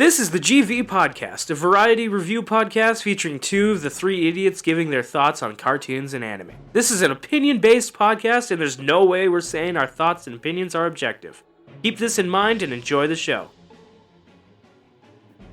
This is the GV Podcast, a variety review podcast featuring two of the three idiots giving their thoughts on cartoons and anime. This is an opinion-based podcast, and there's no way we're saying our thoughts and opinions are objective. Keep this in mind and enjoy the show.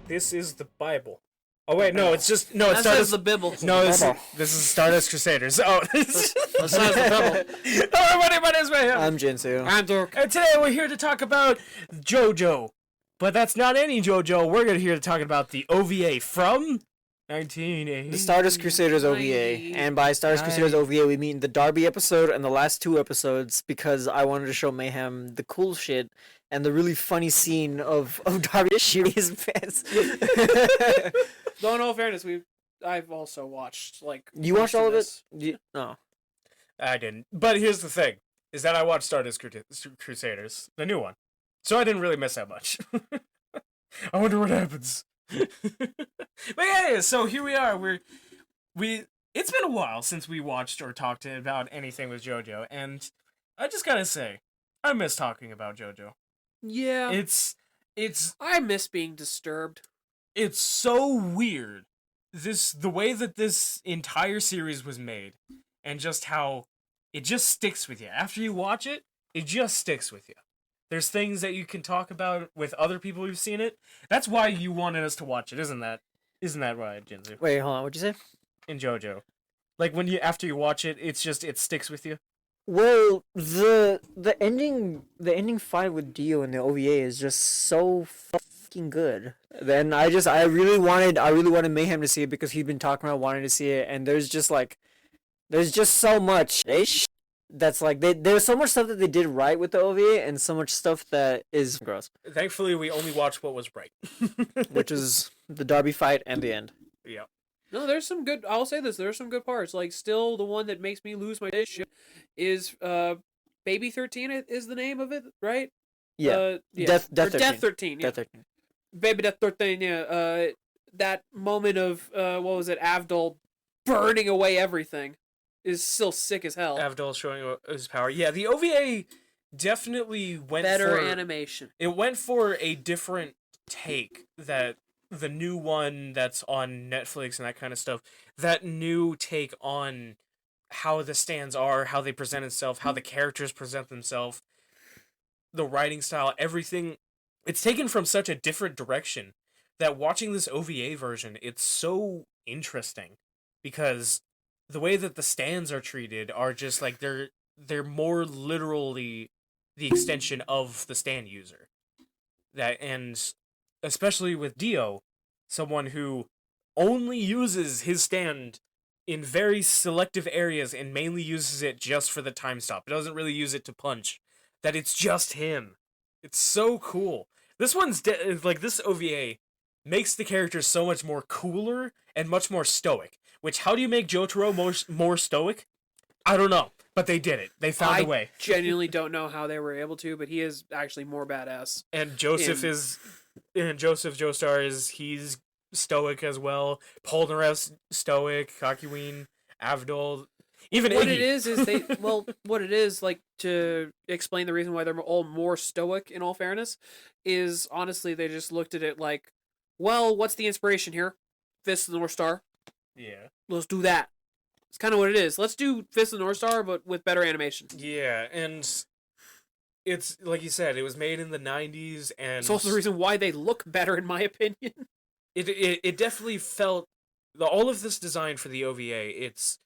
This is the Bible. Oh wait, no, it's just no. It's Stardust the Bible. No, this is Stardust Crusaders. Oh, That's the Bible. Hello, everybody. My name's Mayhem. I'm Jinsu. I'm Dirk. And today we're here to talk about Jojo. But that's not any Jojo. We're here to talk about the OVA from 1980. The Stardust Crusaders OVA. And by Stardust Crusaders OVA, we mean the Darby episode and the last two episodes because I wanted to show Mayhem the cool shit and the really funny scene of Darby shooting his pants. Though in all fairness, I've also watched, like... You watched all of it? No. I didn't. But here's the thing, is that I watched Stardust Crusaders, the new one. So I didn't really miss that much. I wonder what happens. But yeah, so here we are. It's been a while since we watched or talked about anything with JoJo, and I just gotta say, I miss talking about JoJo. Yeah. I miss being disturbed. It's so weird. The way that this entire series was made, and just how it just sticks with you. After you watch it, it just sticks with you. There's things that you can talk about with other people who've seen it. That's why you wanted us to watch it, isn't that right, Jinzu? Wait, hold on, what'd you say? In JoJo. Like, after you watch it, it sticks with you? Well, the ending fight with Dio in the OVA is just so fucking good. Then I really wanted Mayhem to see it because he'd been talking about wanting to see it, and there's just so much that's like there's so much stuff that they did right with the OVA and so much stuff that is gross. Thankfully, we only watched what was right. Which is the Darby fight and the end. Yeah. No, there's some good... I'll say this, there's some good parts. Like, still, the one that makes me lose my shit is, Baby 13 is the name of it, right? Yeah. Yeah. Death 13. Death 13, yeah. Death 13. Baby Death 13, yeah. That moment of, what was it, Avdol burning away everything is still sick as hell. Avdol showing his power. Yeah, the OVA definitely went Better for... animation. It went for a different take that the new one that's on Netflix and that kind of stuff, that new take on how the stands are, how they present itself, how the characters present themselves, the writing style, everything. It's taken from such a different direction that watching this OVA version, it's so interesting because the way that the stands are treated are just like they're more literally the extension of the stand user. And especially with Dio, someone who only uses his stand in very selective areas and mainly uses it just for the time stop. It doesn't really use it to punch. That it's just him. It's so cool. This this OVA makes the characters so much more cooler and much more stoic. Which, how do you make Jotaro more stoic? I don't know, but they did it. They found a way. I genuinely don't know how they were able to, but he is actually more badass. And Joseph Joestar he's stoic as well. Polnareff's stoic. Kakiwin, Avdol, even what Iggy. it is what it is, like, to explain the reason why they're all more stoic, in all fairness, is honestly they just looked at it like, well, what's the inspiration here? Fist of the North Star. Yeah. Let's do that. It's kind of what it is. Let's do Fist of the North Star, but with better animation. Yeah, and it's, like you said, it was made in the 90s, and... It's also the reason why they look better, in my opinion. It definitely felt... all of this design for the OVA, it's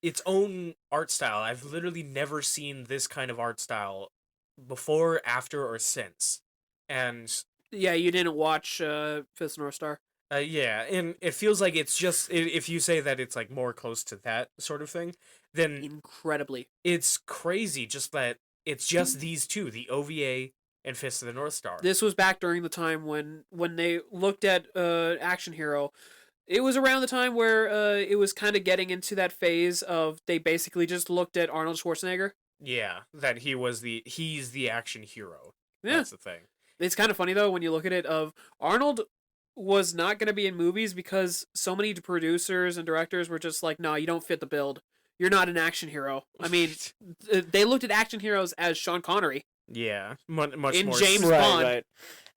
its own art style. I've literally never seen this kind of art style before, after, or since. And... Yeah, you didn't watch Fist of the North Star? Yeah, and it feels like it's just, if you say that it's like more close to that sort of thing, then incredibly. It's crazy just that it's just these two, the OVA and Fist of the North Star. This was back during the time when they looked at Action Hero. It was around the time where it was kind of getting into that phase of they basically just looked at Arnold Schwarzenegger. Yeah, that he's the action hero. Yeah. That's the thing. It's kind of funny though when you look at it of Arnold was not going to be in movies because so many producers and directors were just like, no, you don't fit the build. You're not an action hero. I mean, they looked at action heroes as Sean Connery. Yeah, much In more James Right, Bond. right.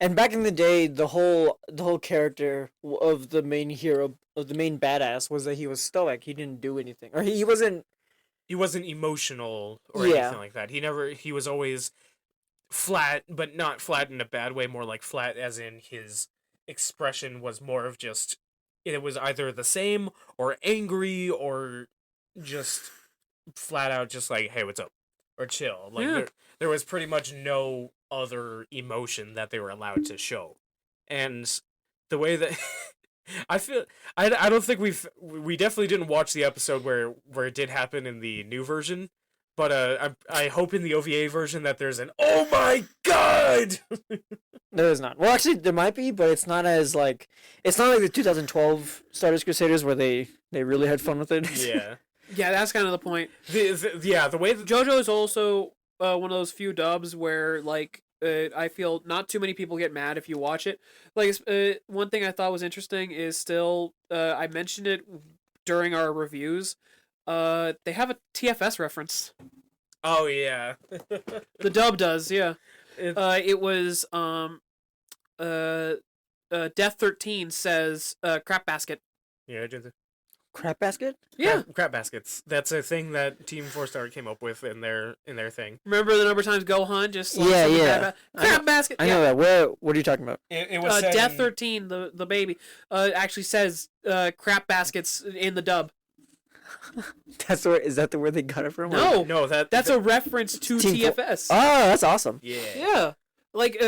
And back in the day, the whole character of the main hero, of the main badass, was that he was stoic. He didn't do anything, or he wasn't. He wasn't emotional or Yeah. anything like that. He was always flat, but not flat in a bad way, more like flat as in his expression was more of just, it was either the same or angry or just flat out just like, hey, what's up? Or chill. Like Yeah. there was pretty much no other emotion that they were allowed to show. And the way that I feel, I don't think we definitely didn't watch the episode where it did happen in the new version, but I hope in the OVA version that there's an oh my god. There is not. Well, actually, there might be, but it's not as like. It's not like the 2012 Stardust Crusaders where they really had fun with it. Yeah. Yeah, that's kind of the point. The way that JoJo is also one of those few dubs where, like, I feel not too many people get mad if you watch it. Like, one thing I thought was interesting is still, I mentioned it during our reviews. They have a TFS reference. oh yeah. The dub does, yeah. It- It was Death 13 says crap basket. yeah, Crap basket. Yeah. crap baskets. That's a thing that Team 4-Star came up with in their thing. Remember the number of times Gohan just slams Yeah, the yeah. crap basket. I know that. What are you talking about? It was Death 13, the baby, actually says crap baskets in the dub. That's where is that the where they got it from? or- No, no, that's a reference to Team Fo- TFS. Oh, that's awesome. yeah. Yeah. Like,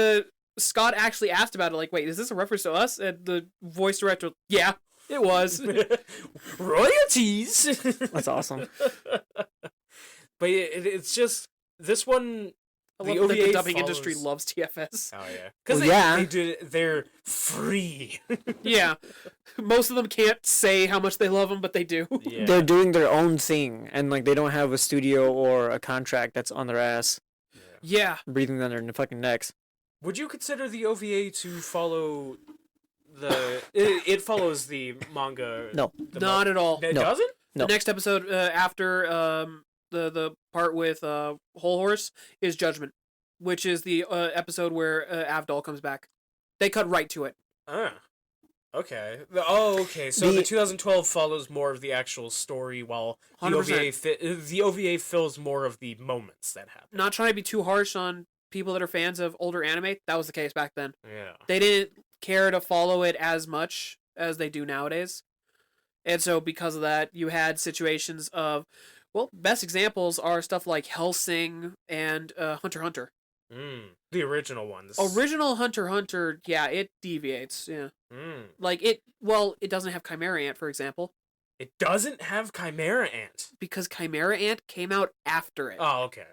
Scott actually asked about it, like, wait, is this a reference to us? And the voice director, yeah, it was. Royalties. That's awesome. But it's just this one. I The love that the OVA dubbing industry follows- loves TFS. Oh yeah, because Well, yeah. they're free. Yeah. Most of them can't say how much they love them, but they do. Yeah. They're doing their own thing, and like they don't have a studio or a contract that's on their ass, Yeah. breathing down their fucking necks. Would you consider the OVA to follow the? It follows the manga. No. Not at all. It No. doesn't. No. The next episode after the part with Whole Horse is Judgment, which is the episode where Avdol comes back. They cut right to it. Ah. Okay. Okay. So the The- 2012 follows more of the actual story, while the 100%. the OVA fills more of the moments that happen. Not trying to be too harsh on people that are fans of older anime. That was the case back then. Yeah. They didn't care to follow it as much as they do nowadays. And so because of that, you had situations of, well, best examples are stuff like Hellsing and Hunter x Hunter. The original ones. Original Hunter x Hunter, yeah, it deviates, yeah. Like, it doesn't have Chimera Ant, for example, It doesn't have Chimera Ant. because Chimera Ant came out after it. Oh, okay.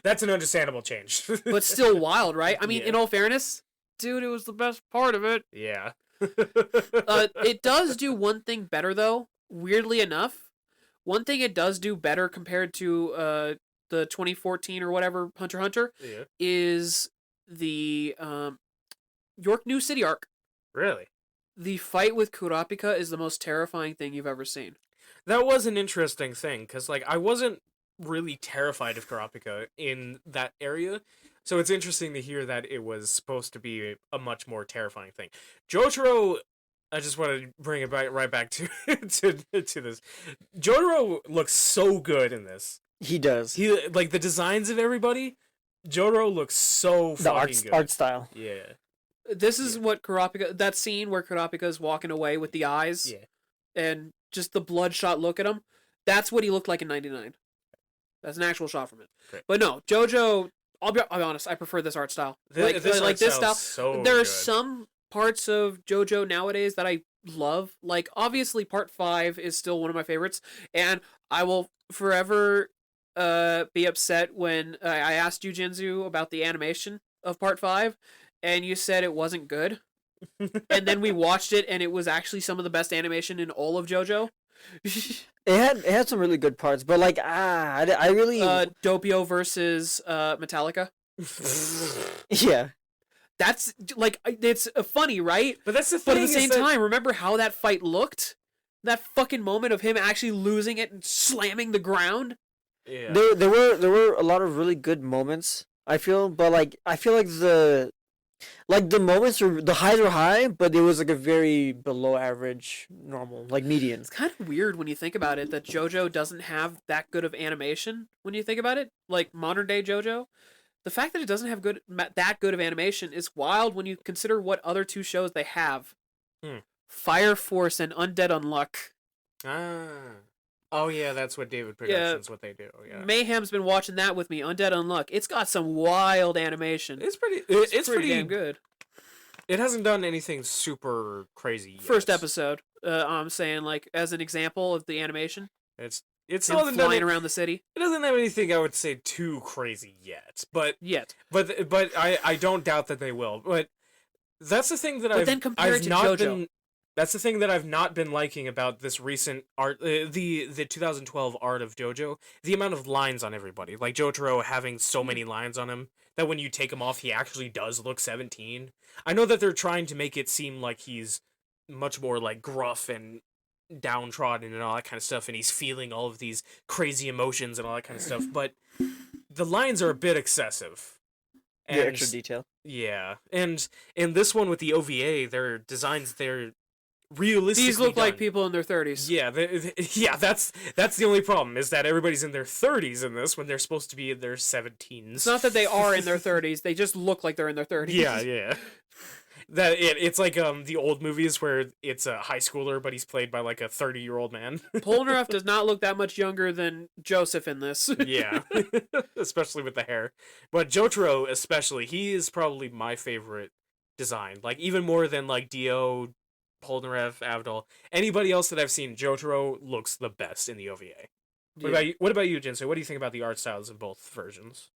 That's an understandable change. But still wild, right? I mean, Yeah. in all fairness, dude, it was the best part of it. Yeah. It does do one thing better, though, weirdly enough. One thing it does do better compared to the 2014 or whatever Hunter x Hunter Yeah. is the York New City arc. Really? The fight with Kurapika is the most terrifying thing you've ever seen. That was an interesting thing, because, like, I wasn't really terrified of Kurapika in that area, so it's interesting to hear that it was supposed to be a much more terrifying thing. Jotaro, I just want to bring it right back to to this. Jotaro looks so good in this. He does. He, like, the designs of everybody, Jotaro looks so The fucking good. art style. Yeah. This is what Kurapika... That scene where Kurapika's walking away with the eyes Yeah. and just the bloodshot look at him, that's what he looked like in 99. That's an actual shot from it. Great. But no, JoJo... I'll be honest, I prefer this art style. This art this style's style. so There are good. some parts of JoJo nowadays that I love. Like, obviously, Part 5 is still one of my favorites, and I will forever be upset when I asked you, Jinzu, about the animation of Part 5, and you said it wasn't good. And then we watched it, and it was actually some of the best animation in all of JoJo. It had some really good parts, but like I really Doppio versus Metallica. yeah. That's like, it's funny, right? But that's the thing. But at the is same that- time, remember how that fight looked? That fucking moment of him actually losing it and slamming the ground. Yeah. There were a lot of really good moments I feel, but I feel like the moments were the highs were high, but it was like a very below average, normal, like median. It's kind of weird when you think about it that JoJo doesn't have that good of animation. When you think about it, like modern day JoJo, the fact that it doesn't have that good of animation is wild when you consider what other two shows they have. Fire Force and Undead Unluck. Oh yeah, that's what David Productions what they do. Yeah. Mayhem's been watching that with me. Undead Unluck. It's got some wild animation. It's pretty damn good. It hasn't done anything super crazy yet. First episode. I'm saying like as an example of the animation. It's Him flying around the city. It doesn't have anything I would say too crazy yet, but I don't doubt that they will. But that's the thing that That's the thing that I've not been liking about this recent art, the 2012 art of Jojo. The amount of lines on everybody, like Jotaro having so many lines on him that when you take him off, he actually does look 17. I know that they're trying to make it seem like he's much more like gruff and downtrodden and all that kind of stuff, and he's feeling all of these crazy emotions and all that kind of stuff. But the lines are a bit excessive. And extra detail. Yeah, and in this one with the OVA, their designs, they're realistically These look done. like people in their 30s. Yeah, that's the only problem, is that everybody's in their 30s in this when they're supposed to be in their 17s. It's not that they are in their 30s, they just look like they're in their 30s. Yeah. It's like the old movies where it's a high schooler, but he's played by like a 30-year-old man. Polnareff does not look that much younger than Joseph in this. Yeah, especially with the hair. But Jotaro especially, he is probably my favorite design. Like even more than like Dio, Polnareff, Avdol. Anybody else that I've seen, Jotaro looks the best in the OVA. What about you, Jinsei? What do you think about the art styles of both versions?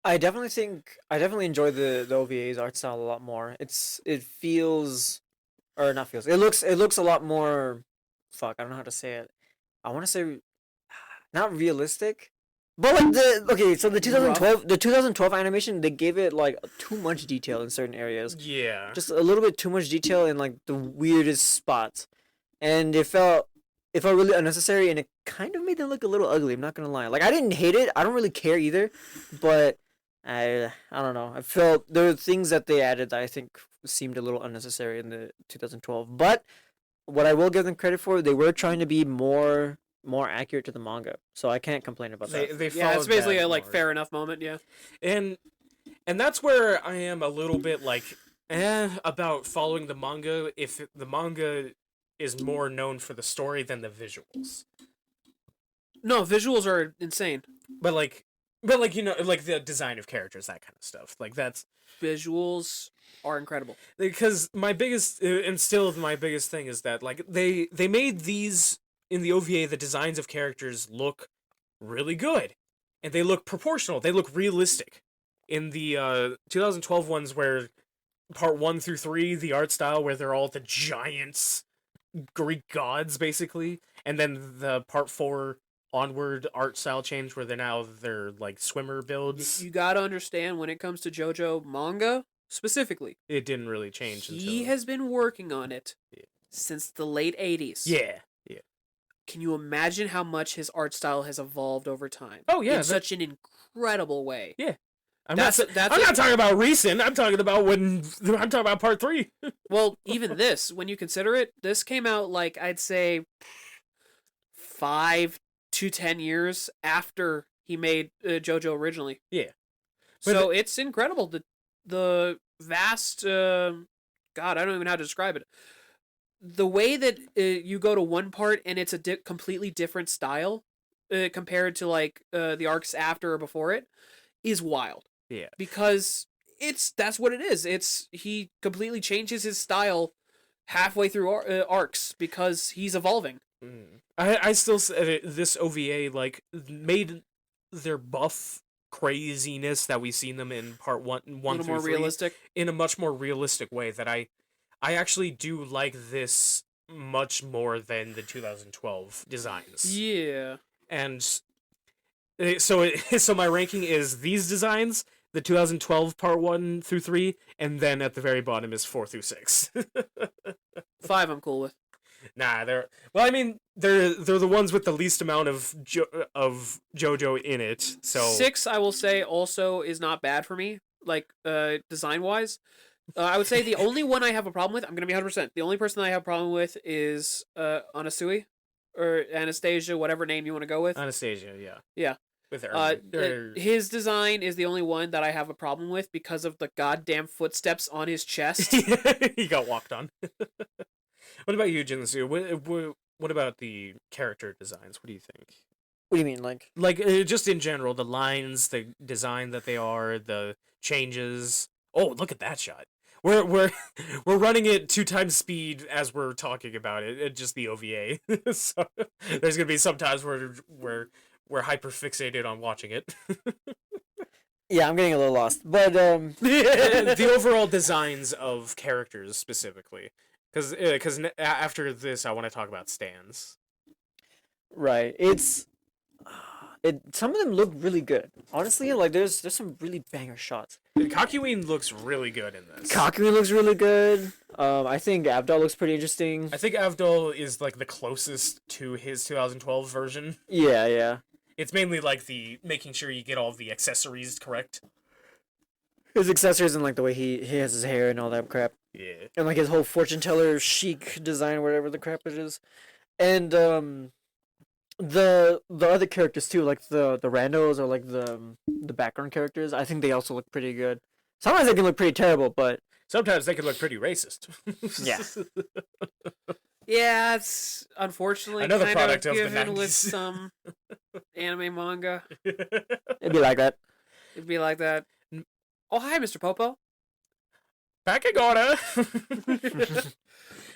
I definitely enjoy the OVA's art style a lot more. It feels, or not feels. It looks a lot more. Fuck, I don't know how to say it. I want to say, not realistic, but like the 2012 animation, they gave it like too much detail in certain areas. Yeah, just a little bit too much detail in like the weirdest spots, and it felt really unnecessary, and it kind of made them look a little ugly. I'm not gonna lie. Like I didn't hate it. I don't really care either, but I don't know. I felt there were things that they added that I think seemed a little unnecessary in the 2012. But what I will give them credit for, they were trying to be more accurate to the manga, so I can't complain about that. It's basically a like fair enough moment. Yeah, and that's where I am a little bit like about following the manga. If the manga is more known for the story than the visuals. No, visuals are insane. But like you know, like the design of characters, that kind of stuff. Like that's visuals are incredible. Because my biggest thing is that like they made these in the OVA, the designs of characters look really good, and they look proportional. They look realistic. In the 2012 ones, where part 1 through 3, the art style where they're all the giants, Greek gods basically, and then the part 4 onward art style change where they're like swimmer builds. You gotta understand, when it comes to JoJo manga specifically, it didn't really change. He has been working on it since the late 80s. Yeah. Can you imagine how much his art style has evolved over time? Oh yeah, in such an incredible way. Yeah. I'm not talking about recent. I'm talking about part 3. Well, even this, when you consider it, this came out like I'd say 5 to 10 years after he made JoJo originally. Yeah. So it's incredible. The vast God, I don't even know how to describe it. The way that you go to one part and it's a completely different style compared to like the arcs after or before it is wild. Yeah. Because that's what it is. He completely changes his style halfway through arcs because he's evolving. I still say this OVA like made their buff craziness that we've seen them in part 1 through 3 realistic, in a much more realistic way that I actually do like this much more than the 2012 designs. Yeah. And so my ranking is these designs, the 2012 part 1 through 3, and then at the very bottom is 4 through 6. 5 I'm cool with. Nah, they're well. I mean, they're the ones with the least amount of JoJo in it. So 6, I will say, also is not bad for me, like design wise. I would say the only one I have a problem with, I'm gonna be 100%. The only person I have a problem with is Anasui or Anastasia, whatever name you want to go with. Anastasia, yeah, Yeah. with her. His design is the only one that I have a problem with because of the goddamn footsteps on his chest. He got walked on. What about you, Jinsu? What about the character designs? What do you think? What do you mean, like? Like just in general, the lines, the design that they are, the changes. Oh, look at that shot. We're we're running it 2 times speed as we're talking about it. Just the OVA. So there's gonna be some times where we're hyper fixated on watching it. Yeah, I'm getting a little lost, but The overall designs of characters specifically, because after this I want to talk about stands. right, some of them look really good. Honestly, like there's some really banger shots. Kakuin looks really good in this. Kakui looks really good. I think Abdal looks pretty interesting. I think Avdol is like the closest to his 2012 version. Yeah, yeah. It's mainly like the making sure you get all the accessories correct. His accessories and like the way he has his hair and all that crap. Yeah. And like his whole fortune teller chic design, whatever the crap it is. And the other characters too, like the randos or like the background characters, I think they also look pretty good. Sometimes they can look pretty terrible, but Sometimes they can look pretty racist. yeah. Yeah, it's unfortunately Another kind product of of the given 90s. with some anime manga. It'd be like that. It'd be like that. Oh, hi, Mr. Popo. Back in order.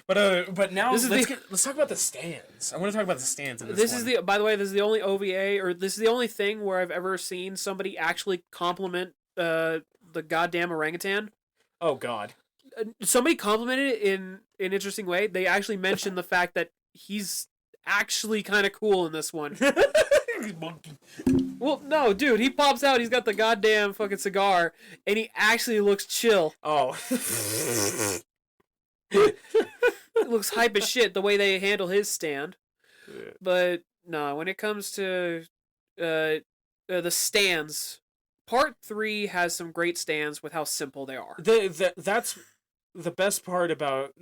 But now This is let's talk about the stands. I want to talk about the stands in this This one. is the, by the way, this is the only OVA, or this is the only thing where I've ever seen somebody actually compliment the goddamn orangutan. Oh God. Somebody complimented it in an interesting way. They actually mentioned the fact that he's actually kind of cool in this one. Well, no, dude, he pops out. He's got the goddamn fucking cigar, and he actually looks chill. Oh. It looks hype as shit the way they handle his stand. But no, when it comes to the stands, Part 3 has some great stands with how simple they are. That's the best part about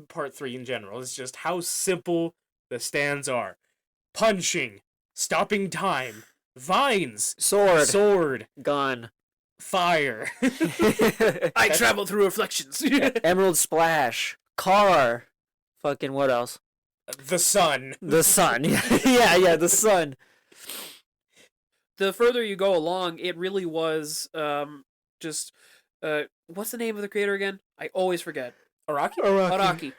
Part 3 in general, is just how simple the stands are. Punching, stopping time, vines, sword, gun, fire. I travel through reflections. emerald splash, car, fucking what else? The sun. The sun. yeah, the sun. The further you go along, it really was just what's the name of the creator again? I always forget. Araki?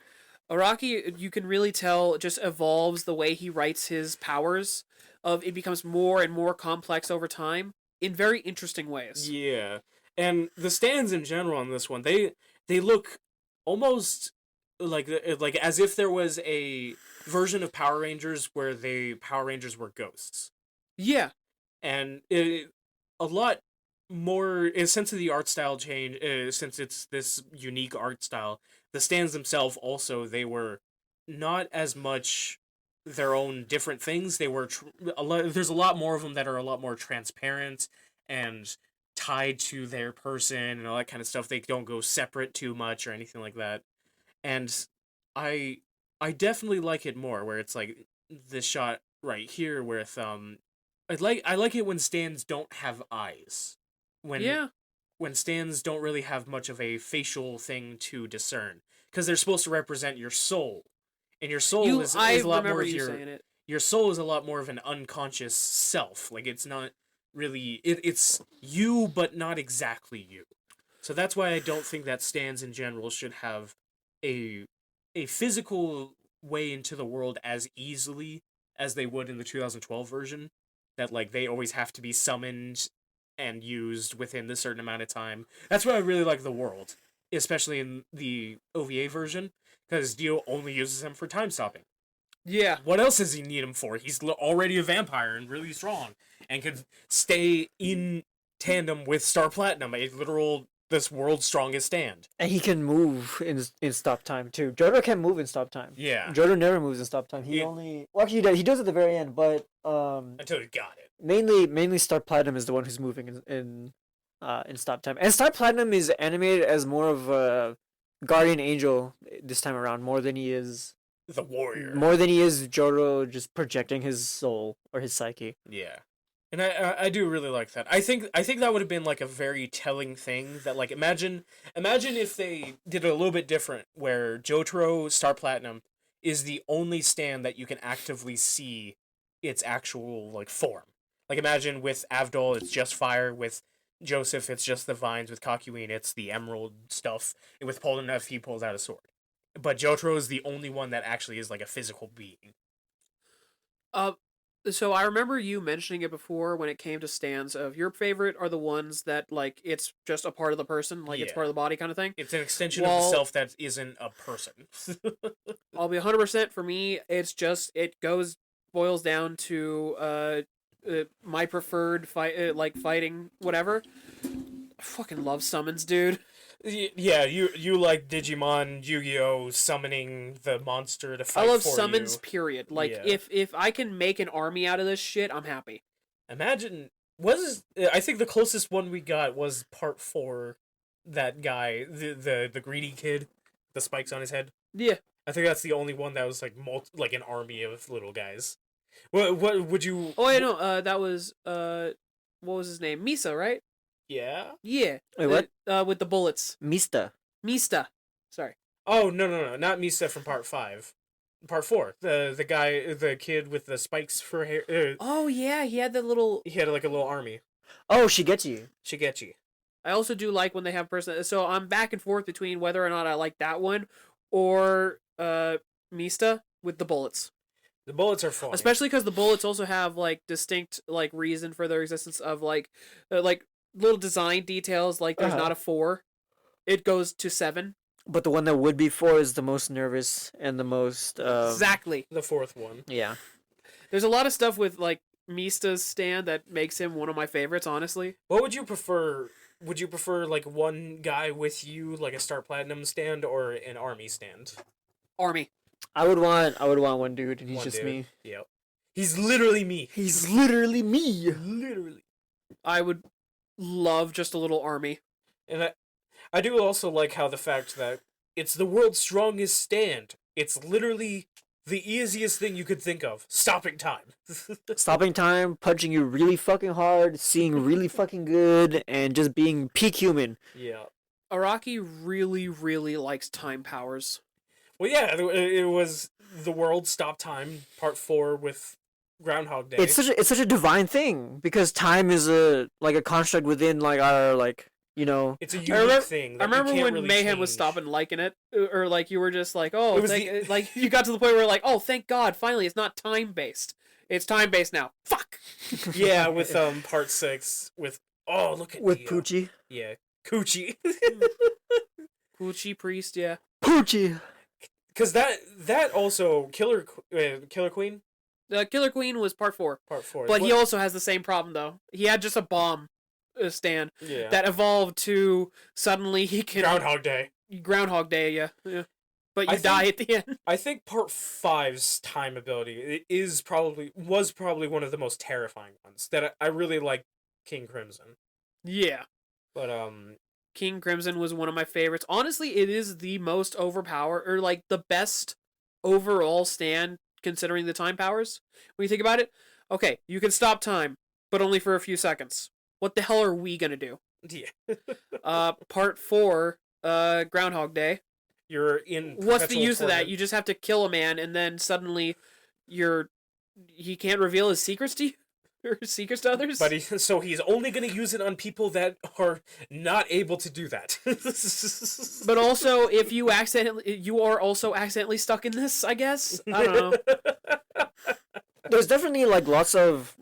Araki, you can really tell, just evolves the way he writes his powers. It becomes more and more complex over time in very interesting ways. Yeah. And the stands in general on this one, they look almost like as if there was a version of Power Rangers where the Power Rangers were ghosts. Yeah. And a lot more, since of the art style change, since it's this unique art style, the stands themselves also, they were not as much their own different things. They were there's a lot more of them that are a lot more transparent and tied to their person and all that kind of stuff. They don't go separate too much or anything like that. And I definitely like it more where it's like this shot right here with I like it when stands don't have eyes. When stands don't really have much of a facial thing to discern, because they're supposed to represent your soul, and your soul is a lot more of your soul is a lot more of an unconscious self. Like it's not really it's you, but not exactly you. So that's why I don't think that stands in general should have a physical way into the world as easily as they would in the 2012 version. That like they always have to be summoned and used within a certain amount of time. That's why I really like the world, especially in the OVA version, because Dio only uses him for time stopping. Yeah. What else does he need him for? He's already a vampire and really strong, and can stay in tandem with Star Platinum, a literal this world's strongest stand. And he can move in stop time too. Jojo can move in stop time. Yeah. Jojo never moves in stop time. He Yeah. only actually he does at the very end, but Until he got it. mainly Star Platinum is the one who's moving in stop time. And Star Platinum is animated as more of a guardian angel this time around, more than he is The warrior. Jojo just projecting his soul or his psyche. Yeah. And I do really like that. I think that would have been like a very telling thing that like imagine if they did it a little bit different where Jotaro Star Platinum is the only stand that you can actively see its actual like form. Like imagine with Avdol it's just fire, with Joseph it's just the vines, with Kakyoin it's the emerald stuff, and with Polnareff he pulls out a sword. But Jotaro is the only one that actually is like a physical being. So I remember you mentioning it before when it came to stands of your favorite are the ones that like it's just a part of the person, like it's Yeah. part of the body kind of thing. It's an extension of the Well- self that isn't a person. I'll be 100% for me. It's just it boils down to my preferred fight like fighting whatever. I fucking love summons, dude. Yeah, you like Digimon, Yu-Gi-Oh, summoning the monster to fight I love for summons. you. Period. Like Yeah. if I can make an army out of this shit, I'm happy. Imagine I think the closest one we got was part 4. That guy, the greedy kid, the spikes on his head. Yeah. I think that's the only one that was like like an army of little guys. What would you? Oh, yeah, no. That was what was his name? Misa, right? Yeah. Yeah. Wait, what? With the bullets. Mista. Mista. Sorry. Oh no, not Misa from part 5. Part 4. The guy, the kid with the spikes for hair. Oh yeah, he had the little. He had like a little army. Oh, Shigechi. Shigechi. I also do like when they have person. So I'm back and forth between whether or not I like that one or Mista with the bullets. The bullets are fun. Especially because the bullets also have like distinct like reason for their existence of like little design details. Like there's Uh-huh. not a 4, it goes to 7. But the one that would be 4 is the most nervous and the most Exactly. the 4th one. Yeah. There's a lot of stuff with like Mista's stand that makes him one of my favorites. Honestly, What would you prefer? Would you prefer like one guy with you, like a Star Platinum stand, or an army stand? army. I would want one dude, and he's One just dude. me. Yep. He's literally me. He's literally me. Literally. I would love just a little army. And I do also like how the fact that it's the world's strongest stand. It's literally the easiest thing you could think of. Stopping time. Stopping time, punching you really fucking hard, seeing really fucking good, and just being peak human. Yeah. Araki really, really likes time powers. Well, yeah, it was the world stop time part 4 with Groundhog Day. It's such a divine thing because time is a construct within like our like It's a I unique remember- thing. I that you remember can't when really Mayhem was change. stopping liking it, or like you were just like, oh, It was like you got to the point where like, oh, thank God, finally, it's not time based. It's time based now. Fuck. Yeah, with part 6 with look at with Dio. Poochie. Yeah, Coochie. Gucci priest, yeah. Poochie. Because that also Killer Queen Killer Queen was part 4, part 4. but he also has the same problem though. He had just a bomb stand yeah that evolved to suddenly he can Groundhog Day, yeah. But you I die think- at the end. I think part 5's time ability was probably one of the most terrifying ones. That I really like King Crimson, Yeah. but King Crimson was one of my favorites. Honestly, it is the most overpowered, or like the best overall stand considering the time powers. When you think about it, okay, you can stop time, but only for a few seconds. What the hell are we gonna do? yeah, Part 4, Groundhog Day. you're in. What's the perpetual use of that? torment. You just have to kill a man, and then suddenly, he can't reveal his secrets to you, or his secrets to others. But so he's only going to use it on people that are not able to do that. But also, if you are also accidentally stuck in this, I guess. I don't know. There's definitely like lots of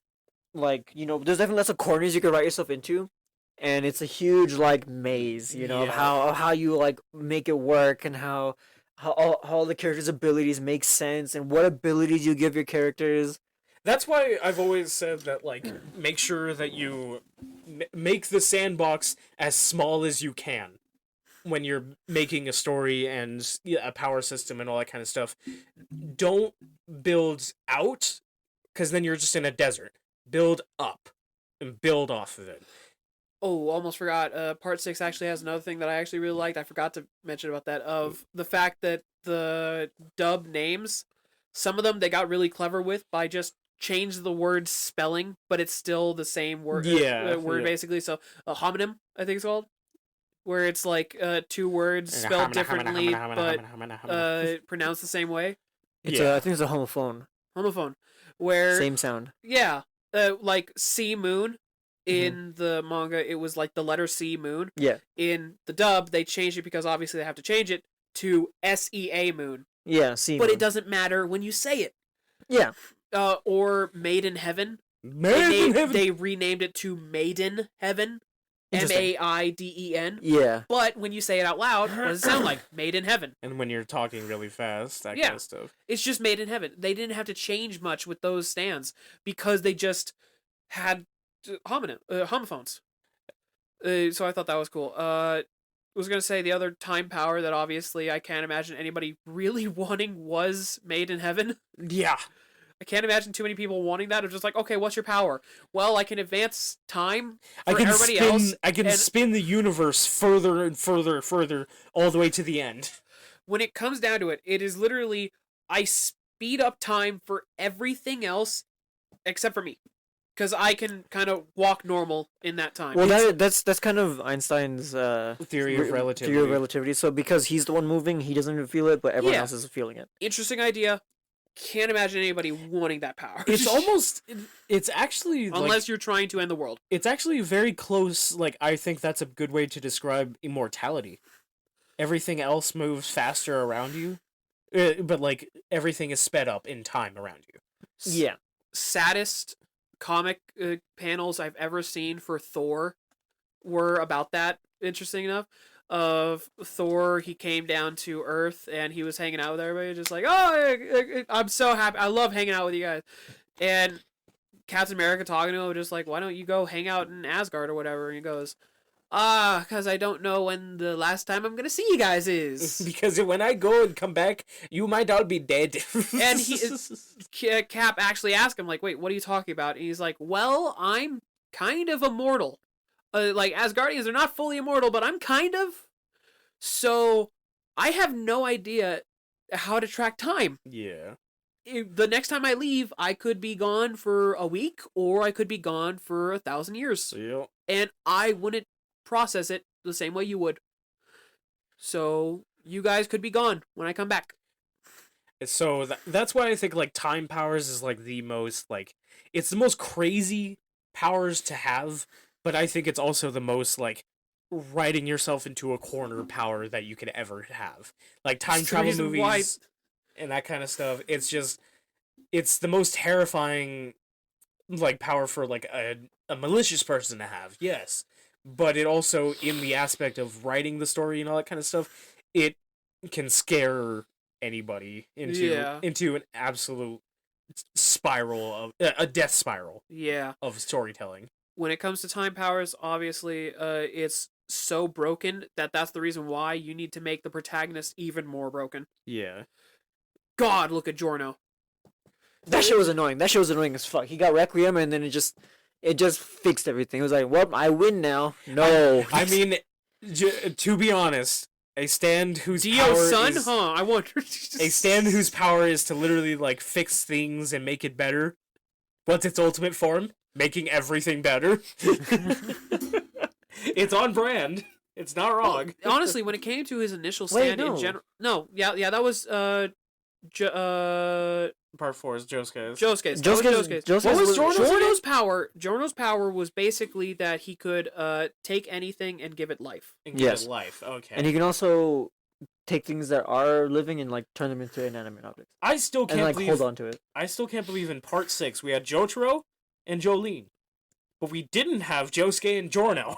there's definitely lots of corners you could write yourself into, and it's a huge like maze, of Yeah. how you like make it work and how all the characters' abilities make sense and what abilities you give your characters. That's why I've always said that, like, make sure that you make the sandbox as small as you can when you're making a story and a power system and all that kind of stuff. Don't build out, because then you're just in a desert. Build up and build off of it. Oh, almost forgot. Part 6 actually has another thing that I actually really liked. I forgot to mention about that, of the fact that the dub names, some of them they got really clever with by just change the word spelling, but it's still the same word. Word basically. So homonym, I think it's called, where it's like 2 words spelled differently but pronounced the same way. It's I think it's a homophone. Homophone, where Same sound. Yeah, like C moon. In the manga, it was like the letter C, moon. Yeah. In the dub, they changed it because obviously they have to change it to SEA, moon. Yeah, C. But moon. it doesn't matter when you say it. Yeah. Or Maiden Heaven. Heaven. They renamed it to Maiden Heaven. Maiden. Yeah. But when you say it out loud, what does it sound like? Maiden Heaven. And when you're talking really fast, that Yeah. kind of stuff. It's just Maiden Heaven. They didn't have to change much with those stands because they just had homophones. So I thought that was cool. I was gonna say the other time power that obviously I can't imagine anybody really wanting was Made in Heaven. Yeah. I can't imagine too many people wanting that. It's just like, okay, what's your power? Well, I can advance time for everybody else. I can spin the universe further and further, all the way to the end. When it comes down to it, it is literally I speed up time for everything else except for me. Because I can kind of walk normal in that time. Well, that's kind of Einstein's theory of relativity. Theory of relativity. So because he's the one moving, he doesn't even feel it, but everyone else is feeling it. Interesting idea. Can't imagine anybody wanting that power. It's actually unless you're trying to end the world. It's actually very close. Like, I think that's a good way to describe immortality. Everything else moves faster around you, but like everything is sped up in time around you. Yeah. Saddest comic panels I've ever seen for Thor were about that, interesting enough, of Thor. He came down to Earth and he was hanging out with everybody, just like, oh, I'm so happy, I love hanging out with you guys. And Captain America talking to him, just like, why don't you go hang out in Asgard or whatever? And he goes, because I don't know when the last time I'm gonna see you guys is. Because when I go and come back, you might all be dead. And Cap actually asked him, like, wait, what are you talking about? And he's like, well, I'm kind of immortal. Like, Asgardians are not fully immortal, but I'm kind of. So, I have no idea how to track time. Yeah. The next time I leave, I could be gone for a week, or I could be gone for 1,000 years. Yeah. And I wouldn't process it the same way you would. So you guys could be gone when I come back. So that's why I think like time powers is like the most like it's the most crazy powers to have, but I think it's also the most like writing yourself into a corner power that you could ever have. Like time travel movies and that kind of stuff. It's just it's the most terrifying like power for like a malicious person to have. Yes. But it also, in the aspect of writing the story and all that kind of stuff, it can scare anybody into an absolute spiral of a death spiral. Yeah. Of storytelling. When it comes to time powers, obviously, it's so broken that's the reason why you need to make the protagonist even more broken. Yeah. God, look at Giorno. That shit was annoying. That shit was annoying as fuck. He got Requiem and then it just fixed everything. It was like, well, I win now. No. I mean, to be honest, a stand whose Dio's power son? is... Huh, I wonder. A stand whose power is to literally, like, fix things and make it better. What's its ultimate form? Making everything better. It's on brand. It's not wrong. Well, honestly, when it came to his initial stand in general... No, yeah, that was... Part 4 is Josuke's. What was Giorno's power? Giorno's power was basically that he could take anything and give it life. And give it life, okay. And he can also take things that are living and like turn them into inanimate objects. I still can't hold on to it. I still can't believe in Part 6 we had Jotaro and Jolene. But we didn't have Josuke and Giorno.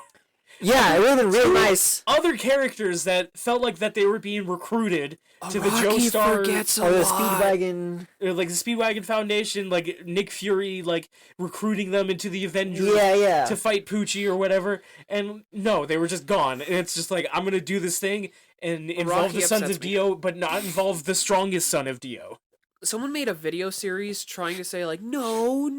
Yeah, it would have been real nice. Other characters that felt like that they were being recruited to the Rocky Joestar, forgets a Or the lot. Speedwagon. like the Speedwagon Foundation, like Nick Fury, like recruiting them into the Avengers Yeah. to fight Poochie or whatever. And no, they were just gone. And it's just like, I'm gonna do this thing and involve Rocky the Sons upsets of me. Dio, but not involve the strongest son of Dio. Someone made a video series trying to say like, no,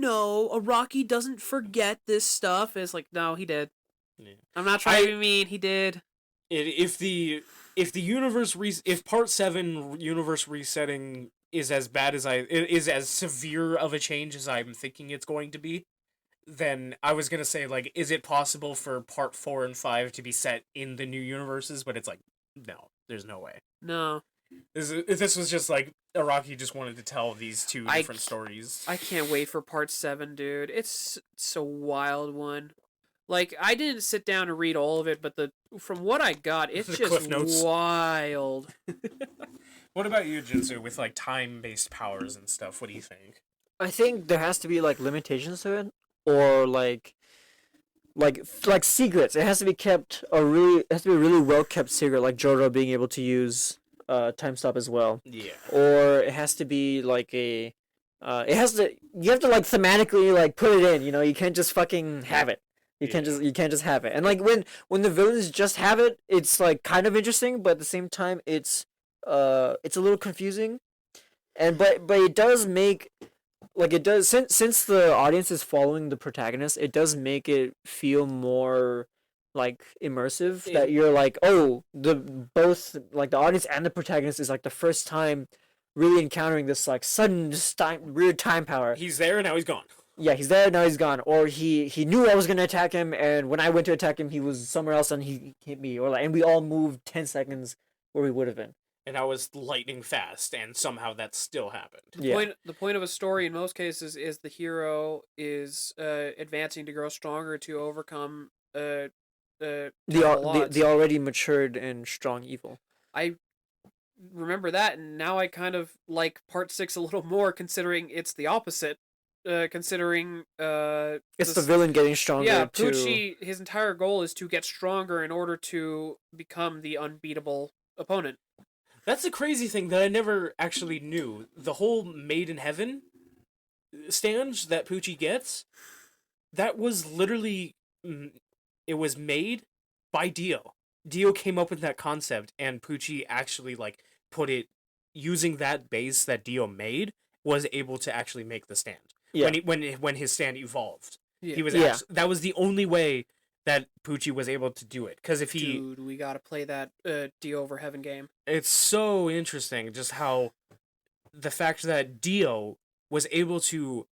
Araki doesn't forget this stuff. It's like, no, he did. Yeah. I'm not trying to be mean. He did. If the universe if Part 7 universe resetting is as bad as is as severe of a change as I'm thinking it's going to be, then I was gonna say, like, is it possible for Part 4 and 5 to be set in the new universes? But it's like, no, there's no way. No. This was just like Araki just wanted to tell these two different stories. I can't wait for Part 7, dude. It's a wild one. Like, I didn't sit down and read all of it, but from what I got, it's The just Cliff Notes. wild. What about you, Jinsu, with like time-based powers and stuff? What do you think? I think there has to be like limitations to it, or like secrets. It has to be kept it has to be a really well kept secret, like Jojo being able to use time stop as well. Yeah. Or it has to be like you have to like thematically like put it in. You know, you can't just fucking have it. You can't just have it. And like when the villains just have it, it's like kind of interesting, but at the same time it's a little confusing. And but it does make since the audience is following the protagonist, it does make it feel more like immersive, that you're like, oh, both like the audience and the protagonist is like the first time really encountering this like sudden weird time power. He's there and now he's gone. Yeah, he's there, now he's gone. Or he knew I was gonna attack him, and when I went to attack him, he was somewhere else and he hit me. Or like, and we all moved 10 seconds where we would have been. And I was lightning fast, and somehow that still happened. The point of a story in most cases is the hero is advancing to grow stronger to overcome the already matured and strong evil. I remember that, and now I kind of like Part 6 a little more, considering it's the opposite. Considering it's the villain getting stronger. Yeah, Poochie, his entire goal is to get stronger in order to become the unbeatable opponent. That's a crazy thing that I never actually knew. The whole Made in Heaven stand that Poochie gets, that was literally, it was made by Dio. Dio came up with that concept, and Poochie actually like put it, using that base that Dio made, was able to actually make the stand. Yeah. When his stand evolved, he was that was the only way that Poochie was able to do it. Because dude, we gotta play that Dio over Heaven game. It's so interesting just how the fact that Dio was able to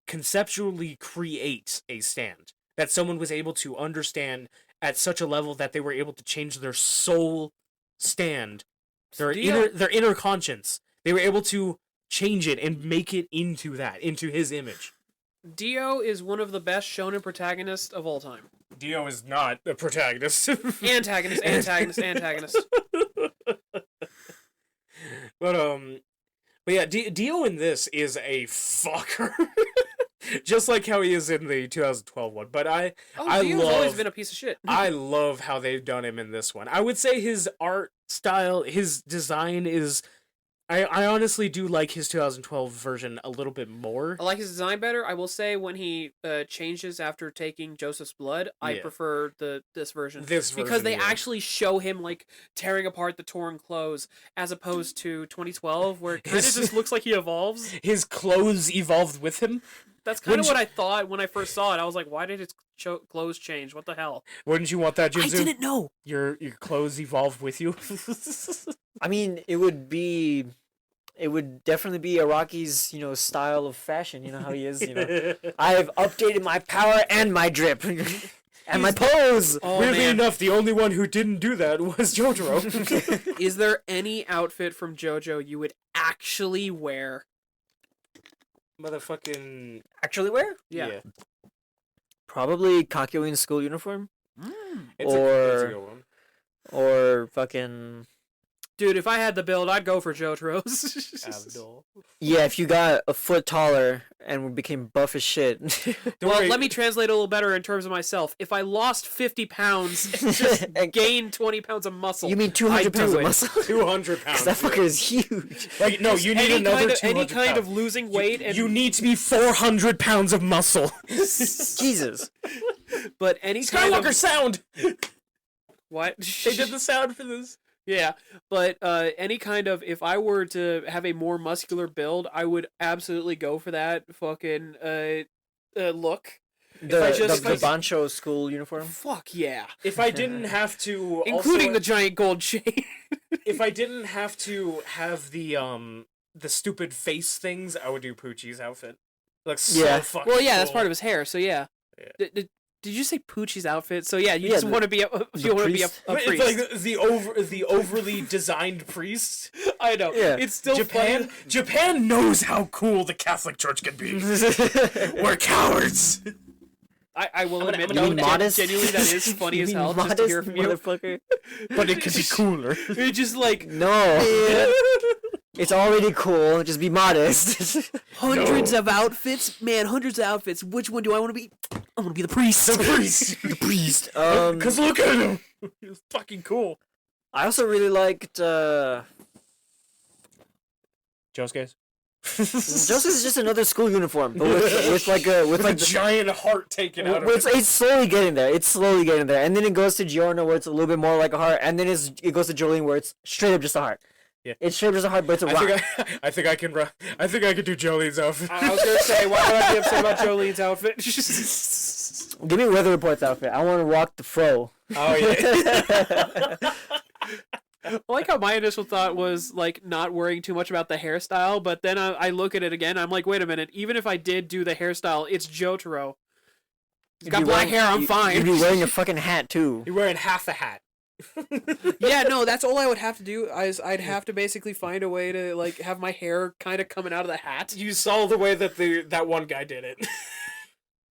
conceptually create a stand that someone was able to understand at such a level that they were able to change their soul stand, their inner conscience. They were able to change it and make it into his image. Dio is one of the best shonen protagonists of all time. Dio is not a protagonist. Antagonist. But yeah, Dio in this is a fucker. Just like how he is in the 2012 one. But Dio's always been a piece of shit. I love how they've done him in this one. I would say his art style, his design is... I honestly do like his 2012 version a little bit more. I like his design better. I will say when he changes after taking Joseph's blood, I prefer this version. Because they actually show him like tearing apart the torn clothes, as opposed to 2012 where it kind of just looks like he evolves. His clothes evolved with him. That's kind of what I thought when I first saw it. I was like, why did his clothes change? What the hell? Wouldn't you want that, Jinzu? I didn't know. Your clothes evolved with you? I mean, it would definitely be Araki's, style of fashion. You know how he is, I have updated my power and my drip. And my pose! Weirdly enough, the only one who didn't do that was Jojo. Is there any outfit from Jojo you would actually wear? Motherfucking... Actually wear? Yeah. Probably Kakyoin's school uniform. It's a good one. Or fucking... Dude, if I had the build, I'd go for Jotaro's. Abdul. Yeah, if you got a foot taller and became buff as shit. Well, worry. let me translate a little better in terms of myself. If I lost 50 pounds and just gained 20 pounds of muscle, You mean I'd 200 do pounds of it. muscle? 200 pounds. That fucker is huge. Like, no, you need Any another kind of 200 kind of pounds. losing weight and You need to be 400 pounds of muscle. Jesus. but any kind Skywalker of sound. what? They did the sound for this. Yeah, but any kind of if I were to have a more muscular build, I would absolutely go for that fucking look. The, I just- the Bancho school uniform. Fuck yeah, If I didn't have to, including also, the giant gold chain. if I didn't have to have the stupid face things, I would do Poochie's outfit. Looks so Yeah. fucking Well, yeah, that's cool. part of his hair. So yeah. Yeah. Did you say Poochie's outfit? So yeah, you Yeah, just want to be a priest. a But priest. it's like the overly designed priest. I know. Yeah. It's still Japan funny. Japan knows how cool the Catholic Church can be. We're cowards. I will admit, You though, mean modest? genuinely, that is funny You as mean hell just to modest, hear from you. motherfucker? But it could be cooler. It's just like No. It's already cool. Just be modest. hundreds of outfits, man. Hundreds of outfits. Which one do I want to be? I want to be the priest. The priest. the priest. Cause look at him. He's fucking cool. I also really liked. Josuke's. Joseph is just another school uniform, but with like With a giant heart taken out of it. it's slowly getting there. It's slowly getting there, and then it goes to Giorno where it's a little bit more like a heart, and then it goes to Jolene where it's straight up just a heart. Yeah. It's straight up just a heart, but it's a rock. I think I can run. I think I could do Jolene's outfit. I was gonna say, why would I be upset about Jolene's outfit? Give me Weather Report's outfit. I want to walk the fro. Oh yeah. I like how my initial thought was like not worrying too much about the hairstyle, but then I look at it again. I'm like, wait a minute. Even if I did do the hairstyle, it's Jotaro. He's got black hair. I'm fine. You'd be wearing a fucking hat too. You're wearing half a hat. Yeah, no, that's all I would have to do. I'd have to basically find a way to like have my hair kind of coming out of the hat. You saw the way that that one guy did it.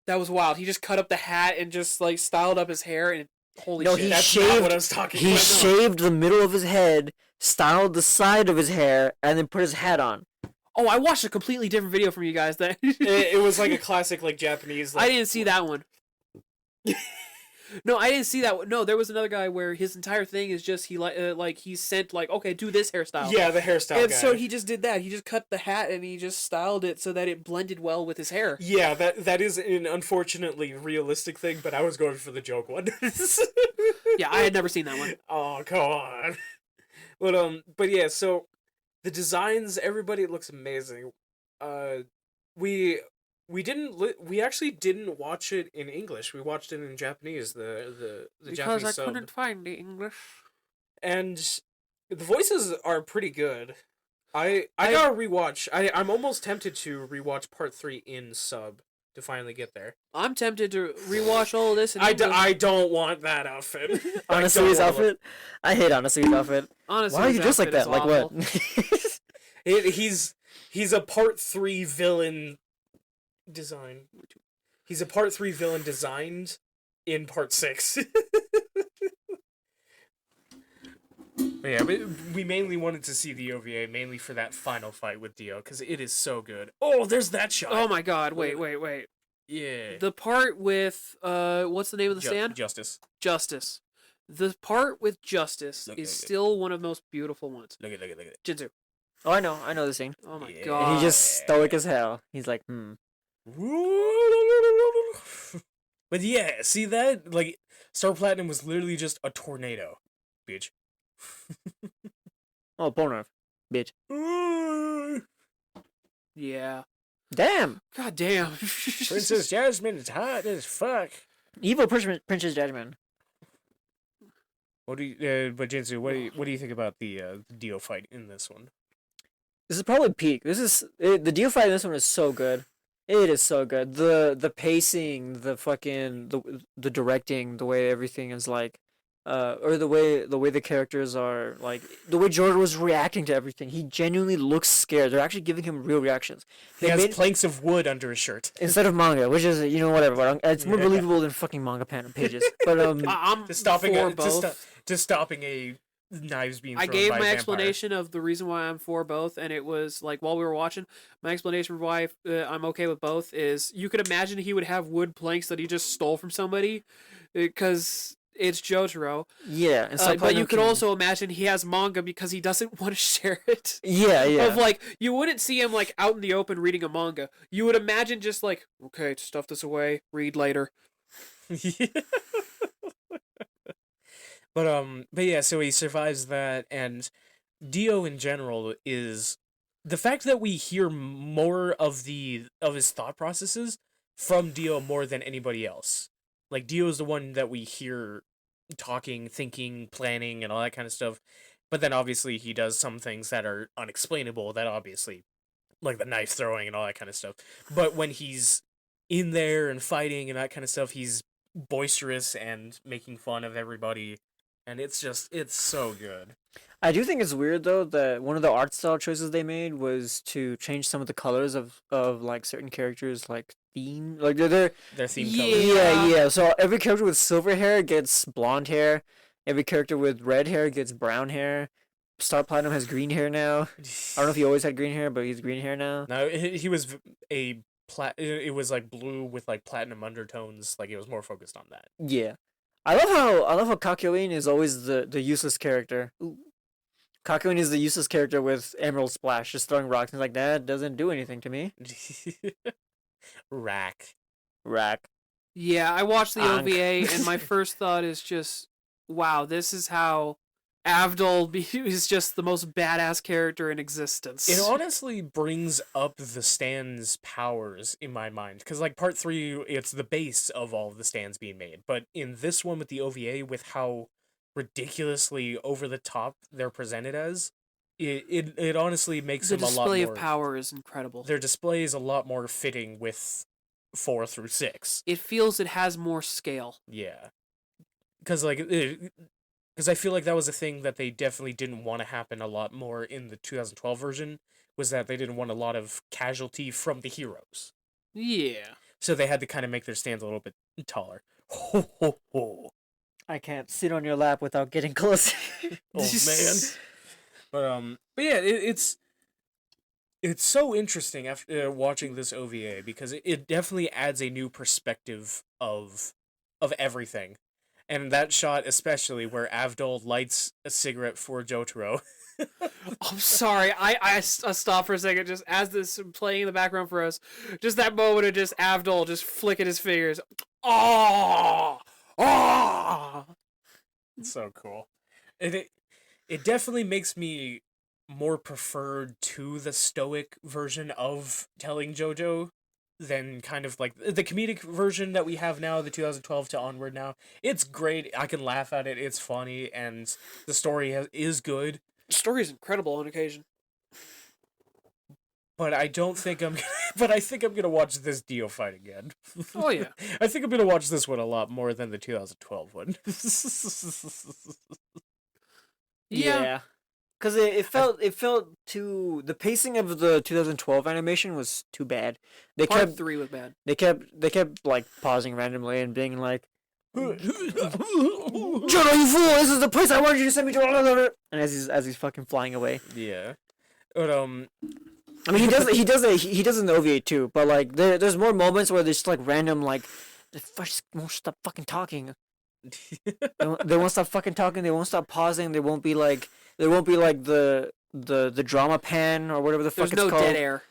That was wild. He just cut up the hat and just like styled up his hair and holy No, shit. he That's shaved. not what I was talking He about. shaved the middle of his head, styled the side of his hair, and then put his hat on. Oh, I watched a completely different video from you guys then. It was like a classic, like Japanese. Like, I didn't see that one. No, I didn't see that one. No, there was another guy where his entire thing is just he sent like, okay, do this hairstyle. Yeah, the hairstyle And guy. so he just did that. He just cut the hat and he just styled it so that it blended well with his hair. Yeah, that is an unfortunately realistic thing, but I was going for the joke one. Yeah, I had never seen that one. Oh, come on. But yeah, so the designs, everybody looks amazing. We actually didn't watch it in English. We watched it in Japanese. The Japanese sub. find the English. And the voices are pretty good. I gotta rewatch. I'm almost tempted to rewatch part 3 in sub to finally get there. I'm tempted to rewatch all of this. And I don't want that outfit. Anasui's outfit? I hate Anasui's outfit. honestly, Why are you his dressed like outfit is that? Like awful. what? He's a part 3 villain design. He's a part 3 villain designed in part 6. But yeah, we mainly wanted to see the OVA mainly for that final fight with Dio because it is so good. Oh, there's that shot. Oh my god! Wait. Yeah. The part with what's the name of the stand? Justice. Justice. The part with Justice Look, is look, look. still one of the most beautiful ones. Look at it. Jinzu. Oh, I know the scene. Oh my Yeah. god. And he's just stoic as hell. He's like, But yeah, see that? Like, Star Platinum was literally just a tornado, bitch. oh, Polnareff, bitch. Yeah. Damn. God damn. Princess Jasmine is hot as fuck. Evil Princess Jasmine. What do you? But Jinsu, what do you think about the Dio fight in this one? This is probably peak. The Dio fight in this one is so good. It is so good. The pacing, the fucking the directing, the way everything is like, or the way the characters are like, the way Jojo was reacting to everything. He genuinely looks scared. They're actually giving him real reactions. He has planks of wood under his shirt. Instead of manga, which is whatever. But it's more believable than fucking manga pages. But I'm To stopping for a, both. to stopping a knives being I thrown gave by a my vampire. explanation of the reason why I'm for both, and it was like while we were watching, my explanation for why I'm okay with both is you could imagine he would have wood planks that he just stole from somebody, because it's Jotaro. Yeah, and But you Subplatinum could can- also imagine he has manga because he doesn't want to share it. Yeah, yeah. Of like, you wouldn't see him like out in the open reading a manga. You would imagine just like, okay, stuff this away, read later. But yeah, so he survives that, and Dio in general is the fact that we hear more of his thought processes from Dio more than anybody else. Like Dio is the one that we hear talking, thinking, planning, and all that kind of stuff. But then obviously he does some things that are unexplainable. That obviously, like the knife throwing and all that kind of stuff. But when he's in there and fighting and that kind of stuff, he's boisterous and making fun of everybody. And it's so good. I do think it's weird though that one of the art style choices they made was to change some of the colors of like certain characters like theme like they're Their theme Yeah. color. yeah. So every character with silver hair gets blonde hair. Every character with red hair gets brown hair. Star Platinum has green hair now. I don't know if he always had green hair, but he's green hair now. No, he was it was like blue with like platinum undertones. Like it was more focused on that. Yeah, I love how Kakyoin is always the useless character. Ooh. Kakyoin is the useless character with Emerald Splash, just throwing rocks and like that doesn't do anything to me. Rack. Rack. Yeah, I watched the Ankh. OVA, and my first thought is just, wow, this is how is just the most badass character in existence. It honestly brings up the stand's powers in my mind, because like part 3, it's the base of all of the stands being made. But in this one with the OVA, with how ridiculously over the top they're presented as, it honestly makes the them a lot display more. of power is incredible. Their display is a lot more fitting with 4 through 6. It feels it has more scale. Yeah, because I feel like that was a thing that they definitely didn't want to happen a lot more in the 2012 version, was that they didn't want a lot of casualty from the heroes. Yeah. So they had to kind of make their stands a little bit taller. Ho, ho, ho. I can't sit on your lap without getting close. Oh man. But yeah, it's so interesting after watching this OVA, because it definitely adds a new perspective of everything. And that shot especially where Avdol lights a cigarette for Jotaro. I'm sorry. I stopped for a second just as this playing in the background for us. Just that moment of just Avdol just flicking his fingers. Oh! Oh! It's so cool. And it definitely makes me more preferred to the stoic version of telling JoJo than kind of like the comedic version that we have now, the 2012 to onward now. It's great. I can laugh at it. It's funny, and the story is good. The story is incredible on occasion. But I don't think I'm. But I think I'm gonna watch this Dio fight again. Oh yeah. I think I'm gonna watch this one a lot more than the 2012 one. Yeah. Because it felt too, the pacing of the 2012 animation was too bad. They Part kept 3 was bad. they kept like pausing randomly and being like, Jodo, you fool! This is the place I wanted you to send me to. And as he's fucking flying away. Yeah. But I mean, he does it in the OVA too. But like, there's more moments where there's just like random like, they just won't stop fucking talking. They won't stop fucking talking. They won't stop pausing. There won't be like the drama pan or whatever the fuck There's it's no called. dead air.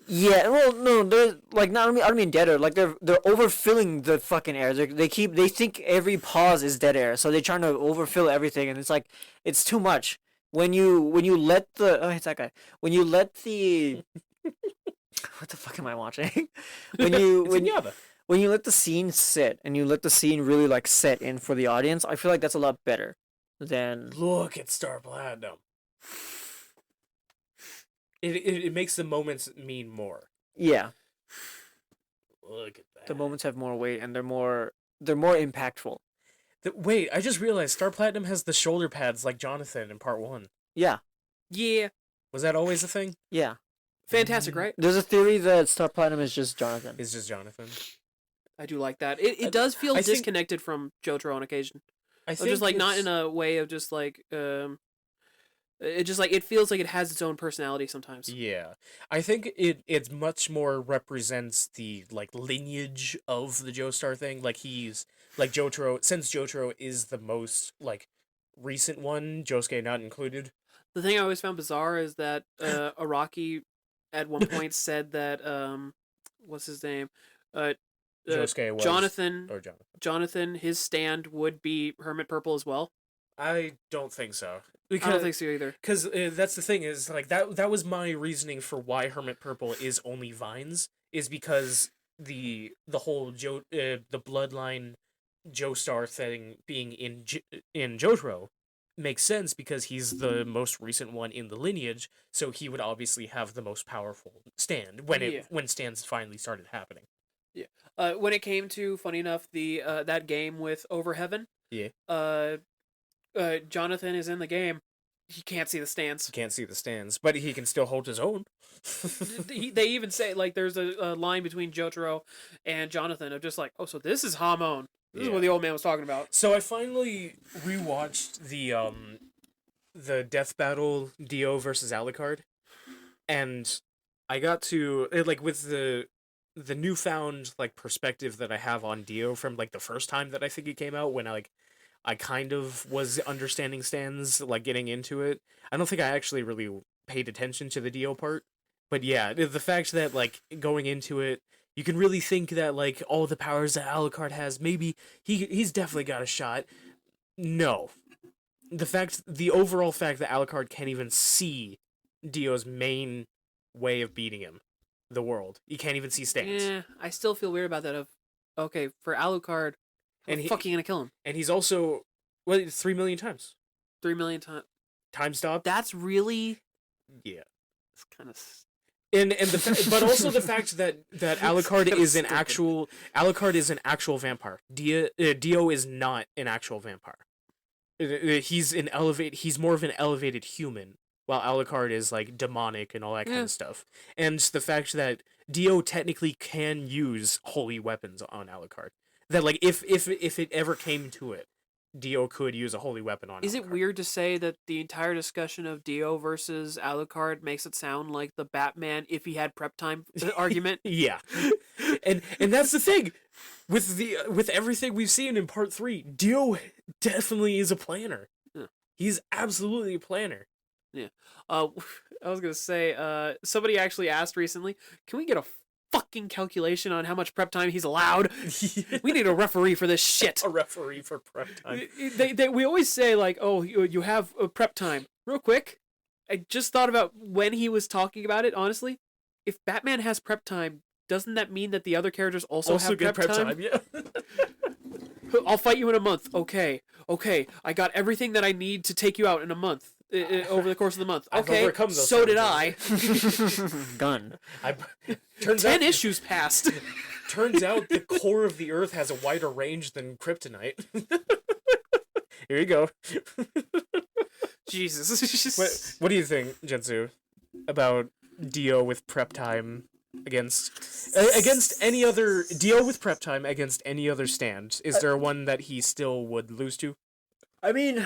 Yeah, well, no, they're like not. I don't mean dead air. Like they're overfilling the fucking air. They think every pause is dead air, so they're trying to overfill everything, and it's like it's too much. When you let the it's that guy. When you let the what the fuck am I watching? when you let the scene sit and you let the scene really like set in for the audience, I feel like that's a lot better than look at Star Platinum. It makes the moments mean more. yeah. Look at that. The moments have more weight and they're more impactful. Wait, I just realized Star Platinum has the shoulder pads like Jonathan in part 1. Yeah. Yeah. Was that always a thing? Yeah. Fantastic, right? There's a theory that Star Platinum is just Jonathan. It's just Jonathan. I do like that. It does feel I think- disconnected from Jotaro on occasion. I Just like not in a way of just like it just like it feels like it has its own personality sometimes. Yeah, I think it much more represents the like lineage of the Joestar thing. Like he's like Jotaro, since Jotaro is the most like recent one, Josuke not included. The thing I always found bizarre is that Araki at one point said that what's his name? Josuke was Jonathan. or Jonathan. Jonathan, his stand would be Hermit Purple as well. I don't think so. I don't think so either. Because that's the thing is like that was my reasoning for why Hermit Purple is only vines is because the whole the bloodline Joestar thing being in Jotaro makes sense because he's the most recent one in the lineage, so he would obviously have the most powerful stand when stands finally started happening. Yeah. When it came to, funny enough, the that game with Overheaven. Yeah. Jonathan is in the game. He can't see the stands. He can't see the stands, but he can still hold his own. They even say like there's a line between Jotaro and Jonathan of just like, oh, so this is Hamon. This is what the old man was talking about. So I finally rewatched the death battle Dio versus Alucard, and I got to like with the newfound like perspective that I have on Dio from like the first time that I think it came out when I kind of was understanding stands, like getting into it. I don't think I actually really paid attention to the Dio part, but yeah, the fact that like going into it, you can really think that like all the powers that Alucard has, maybe he's definitely got a shot. No, the overall fact that Alucard can't even see Dio's main way of beating him, the world. He can't even see stands. Yeah, I still feel weird about that. Of okay, for Alucard, how the fuck are you gonna kill him? And he's also 3 million times. 3 million times. Time stop. That's really It's kind of. but also the fact that Alucard is an actual vampire. Dio is not an actual vampire. He's more of an elevated human, while Alucard is like demonic and all that kind of stuff. And the fact that Dio technically can use holy weapons on Alucard. That like if it ever came to it, Dio could use a holy weapon on Alucard. Is it weird to say that the entire discussion of Dio versus Alucard makes it sound like the Batman if he had prep time argument? Yeah. And that's the thing. With everything we've seen in part 3, Dio definitely is a planner. Yeah. He's absolutely a planner. Yeah. I was gonna say, somebody actually asked recently, can we get a fucking calculation on how much prep time he's allowed? We need a referee for this shit. A referee for prep time. We always say like, oh, you have a prep time. Real quick, I just thought about when he was talking about it. Honestly, if Batman has prep time, doesn't that mean that the other characters also have get prep time? Yeah. I'll fight you in a month. Okay. I got everything that I need to take you out in a month. Over the course of the month. Okay, so did I. Gun. 10 issues passed. Turns out the core of the Earth has a wider range than kryptonite. Here you go. Jesus. What do you think, Jensu, about Dio with prep time against any other Dio with prep time against any other stand? Is there one that he still would lose to? I mean,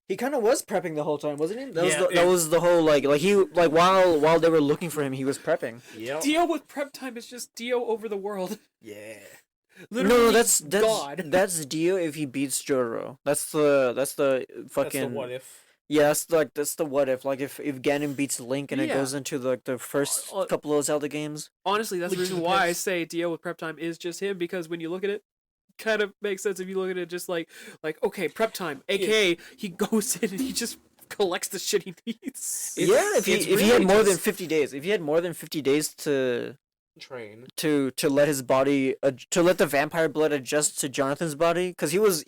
he kind of was prepping the whole time, wasn't he? That That was the whole while they were looking for him, he was prepping. Yeah. Dio with prep time is just Dio over the world. Yeah. Literally, no, that's God. That's Dio if he beats Jotaro. That's the fucking. That's the what if. Yeah, that's the what if. Like if Ganon beats Link and it Yeah. goes into the first couple of Zelda games. Honestly, that's the reason why I say Dio with prep time is just him, because when you look at it, kind of makes sense if you look at it just like okay, prep time, aka he goes in and he just collects the shit he needs. If he had more than 50 days, to train to let his body to let the vampire blood adjust to Jonathan's body, because he was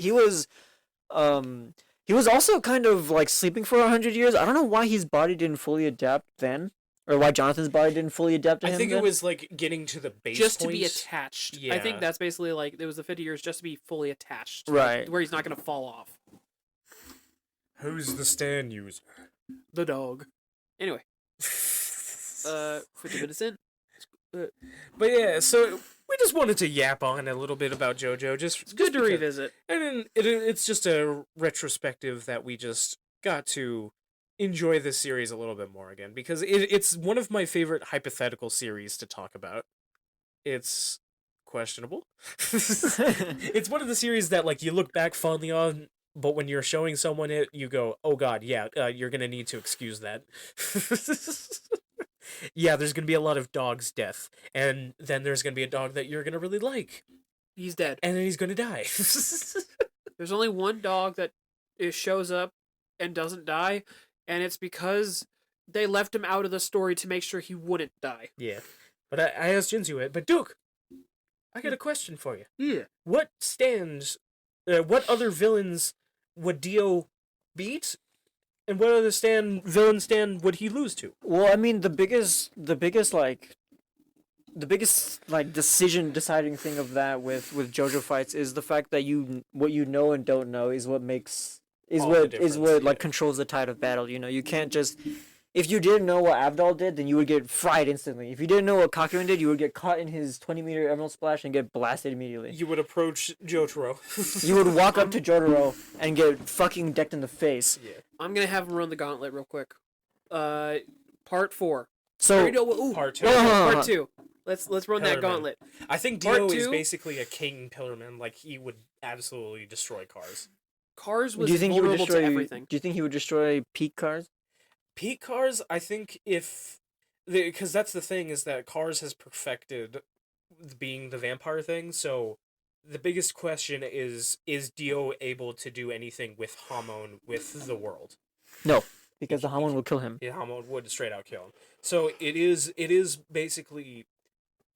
also kind of like sleeping for 100 years. I don't know why his body didn't fully adapt then, or why Jonathan's body didn't fully adapt to him. I think then. it was like getting to the base Just point. to be attached. Yeah. I think that's basically like it was the 50 years just to be fully attached. Right. Where he's not gonna fall off. Who's the stand user? The dog. Anyway. 50 minutes in. But yeah, so we just wanted to yap on a little bit about JoJo. It's good to revisit. And then it's just a retrospective that we just got to enjoy this series a little bit more again, because it's one of my favorite hypothetical series to talk about. It's questionable. It's one of the series that, like, you look back fondly on, but when you're showing someone it, you go, oh god, yeah, you're gonna need to excuse that. Yeah, there's gonna be a lot of dog's death, and then there's gonna be a dog that you're gonna really like, He's dead. and then he's gonna die. There's only one dog that shows up and doesn't die, and it's because they left him out of the story to make sure he wouldn't die. Yeah, but I asked Jinzu it, but Duke, I got a question for you. Yeah. What other villains would Dio beat, and what other villain stand would he lose to? Well, I mean, the biggest deciding thing of that with JoJo fights is the fact that what you know and don't know is what makes All the difference, like yeah. controls the tide of battle. You know, you can't just, if you didn't know what Abdal did, then you would get fried instantly. If you didn't know what Kakuin did, you would get caught in his 20-meter Emerald Splash and get blasted immediately. You would approach Jotaro. You would walk up to Jotaro and get fucking decked in the face. Yeah. I'm gonna have him run the gauntlet real quick. Part 4. So, Part 2. Part 2. Let's run that Pillarman. gauntlet. I think Part Dio is 2? basically a king pillarman. Like, he would absolutely destroy cars. Cars was do you think he would vulnerable destroy to everything. Do you think he would destroy peak cars? Peak cars, I think because that's the thing, is that Cars has perfected being the vampire thing, so the biggest question is Dio able to do anything with Hamon with the world? No, because the Hamon will kill him. Yeah, Hamon would straight out kill him. So it is basically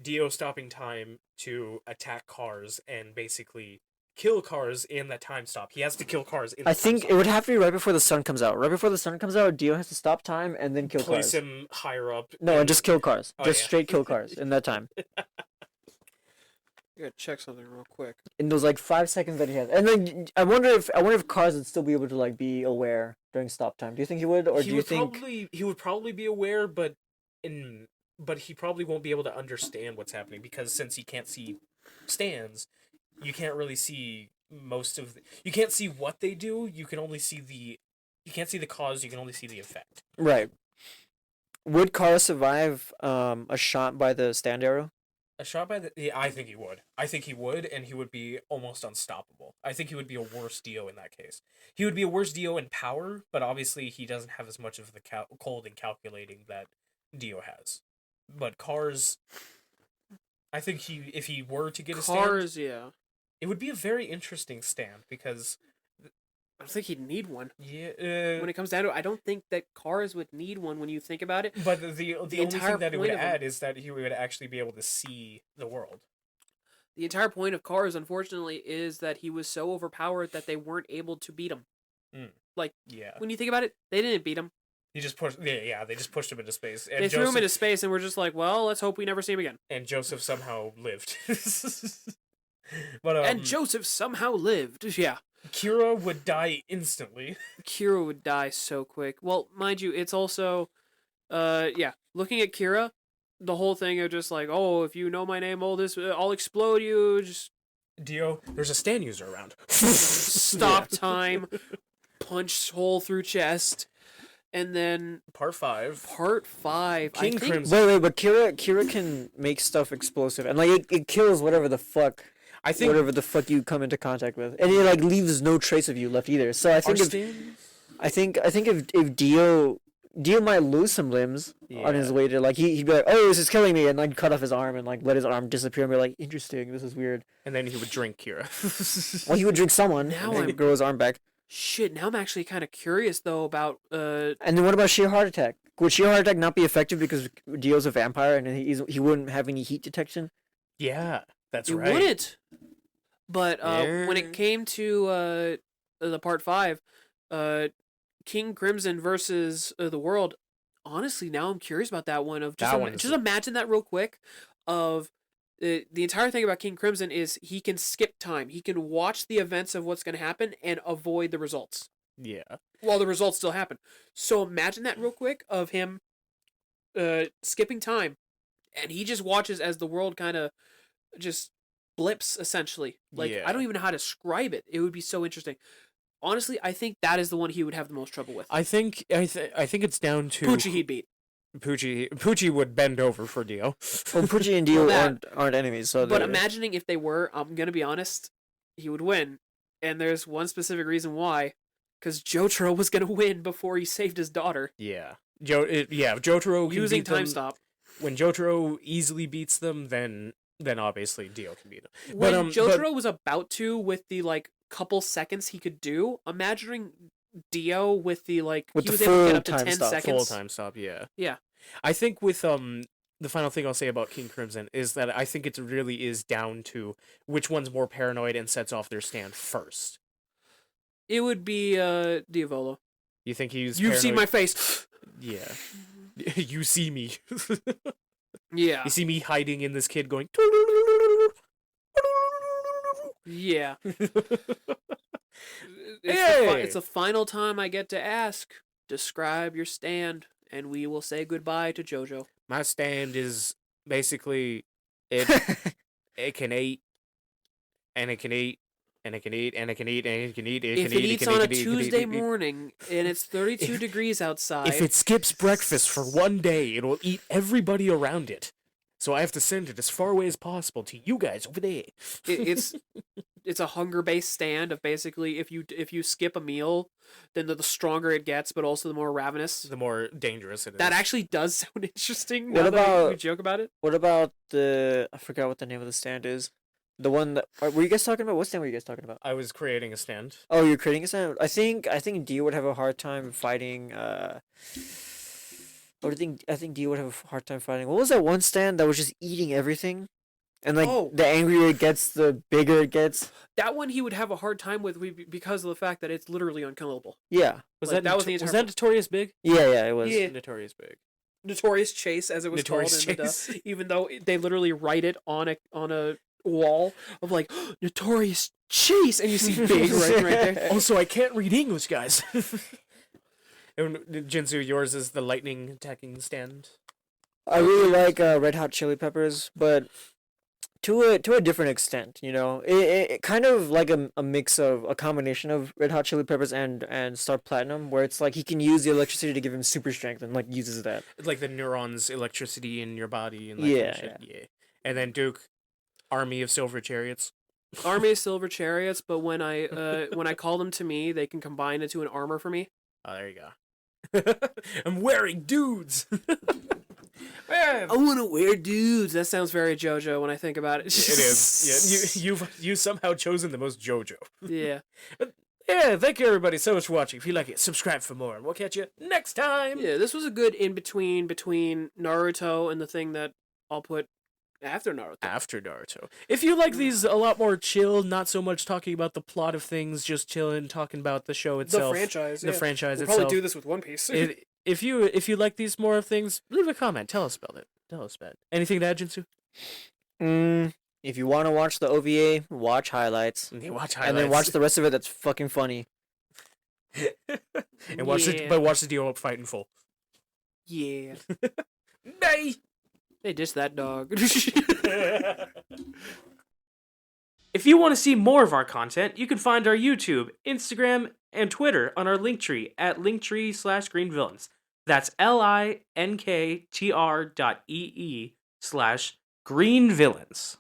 Dio stopping time to attack Cars and basically kill Cars in that time stop. He has to kill Cars in the I time think stop. it would have to be right before the sun comes out. Right before the sun comes out, Dio has to stop time and then kill Place cars. him higher up. No, and just kill cars. Oh, Just yeah. straight kill cars in that time. I gotta check something real quick. In those like 5 seconds that he has. And then I wonder if cars would still be able to like be aware during stop time. Do you think he would, or do you think he would probably be aware, but he probably won't be able to understand what's happening, because since he can't see stands, you can't really see you can't see what they do. You can only see you can't see the cause. You can only see the effect. right? Would Kara survive a shot by the stand arrow? A shot by yeah, I think he would. I think he would, and he would be almost unstoppable. I think he would be a worse Dio in that case. He would be a worse Dio in power, but obviously he doesn't have as much of the cold and calculating that Dio has. But Cars, I think if he were to get a stand, Cars, yeah. it would be a very interesting stand, because I don't think he'd need one. yeah, When it comes down to it, I don't think that Cars would need one when you think about it. but the only entire thing that it would point of him- add is that he would actually be able to see the world. The entire point of Cars, unfortunately, is that he was so overpowered that they weren't able to beat him. Yeah, When you think about it, they didn't beat him. he just pushed. Yeah, they just pushed him into space. And They threw him into space and were just like, well, let's hope we never see him again. and Joseph somehow lived. But And Joseph somehow lived. Yeah. Kira would die instantly. Kira would die so quick. Well, mind you, it's also, yeah, looking at Kira, the whole thing of just like, oh, if you know my name, I'll explode you. Just Dio, there's a stand user around. stop time, punch hole through chest, and then Part 5. part 5. King I think Crimson. Wait, but Kira can make stuff explosive, and like it kills whatever the fuck you come into contact with, and it like leaves no trace of you left either. So I think if Dio might lose some limbs on his way to, like, he'd be like, oh, this is killing me, and like cut off his arm and like let his arm disappear and be like, interesting, this is weird. And then he would drink Kira. Well, he would drink someone Now and then I'm- grow his arm back. shit. Now I'm actually kind of curious though about And then what about sheer heart attack? Would sheer heart attack not be effective because Dio's a vampire and he wouldn't have any heat detection? Yeah, that's it right. wouldn't. But when Yeah. it came to the part 5, King Crimson versus the world, honestly, now I'm curious about that one. Of just That one is just imagine that real quick. Of the entire thing about King Crimson is he can skip time. He can watch the events of what's going to happen and avoid the results Yeah. while the results still happen. So imagine that real quick of him skipping time, and he just watches as the world kind of just blips essentially. Like Yeah. I don't even know how to describe it. It would be so interesting. Honestly, I think that is the one he would have the most trouble with. I think it's down to Poochie he'd beat. Poochie would bend over for Dio. Well, Poochie and Dio Well, aren't enemies, so But they're- imagining if they were, I'm gonna be honest, he would win. And there's one specific reason why. Because Jojo was gonna win before he saved his daughter. Yeah. Jotaro can Using beat them. time stop. When Jotaro easily beats them, then obviously Dio can beat them. When But, Jotaro was about to, with the like couple seconds he could do, imagining Dio with the like With he the was able to get full up to time 10 stop. seconds. Full time stop, yeah. Yeah. I think with the final thing I'll say about King Crimson is that I think it really is down to which one's more paranoid and sets off their stand first. It would be Diavolo. You think he's You've seen my paranoid? face. Yeah. You see me. Yeah. You see me hiding in this kid going Yeah. Hey! It's the final time I get to ask. Describe your stand, and we will say goodbye to Jojo. My stand is basically it can eat and it can eat and it can eat and it can eat and it can eat and it If can it eat. eats on a Tuesday morning and it's 32 degrees outside, If it skips breakfast for one day, it will eat everybody around it. So I have to send it as far away as possible to you guys over there. it's a hunger-based stand of basically if you skip a meal, then the stronger it gets, but also the more ravenous. The more dangerous it is. That actually does sound interesting. What Now that we about- joke about it? What about I forgot what the name of the stand is. The one that were you guys talking about? What stand were you guys talking about? I was creating a stand. Oh, you're creating a stand. I think Dio would have a hard time fighting. I think Dio would have a hard time fighting. What was that one stand that was just eating everything? And like Oh. the angrier it gets, the bigger it gets. That one he would have a hard time with because of the fact that it's literally unkillable. Yeah, Was Like, that was the entire that Notorious Big? yeah, it was. Yeah. Notorious Big. Notorious Chase, as it was Notorious called, in Chase. even though they literally write it on a wall of like Notorious Chase, and you see big right there. Also, I can't read English, guys. And Jinsu, yours is the lightning attacking stand. I really like Red Hot Chili Peppers, but to a different extent, you know. It kind of like a mix of a combination of Red Hot Chili Peppers and Star Platinum, where it's like he can use the electricity to give him super strength and like uses that. Like the neurons, electricity in your body, and that Yeah, kind of shit. Yeah. And then Duke, Army of Silver Chariots. Army of Silver Chariots, but when I call them to me, they can combine into an armor for me. Oh, there you go. I'm wearing dudes. Man, I want to wear dudes. That sounds very JoJo when I think about it. it is. Yeah, you've somehow chosen the most JoJo. Yeah. Yeah, thank you everybody so much for watching. If you like it, subscribe for more, and we'll catch you next time. Yeah, this was a good in between Naruto and the thing that I'll put after Naruto. After Naruto. If you like these a lot more chill, not so much talking about the plot of things, just chilling, talking about the show The itself, franchise. the Yeah. franchise We'll itself. probably do this with One Piece. If you like these more things, leave a comment. Tell us about it. Tell us about it. Anything to add, Jinsu? If you want to watch the OVA, watch highlights. And watch highlights. And then watch the rest of it. That's fucking funny. and watch Yeah. watch the Dio fight in full. Yeah. Bye. They ditched that dog. If you want to see more of our content, you can find our YouTube, Instagram, and Twitter on our Linktree at linktree/greenvillains. That's linktr.ee/greenvillains.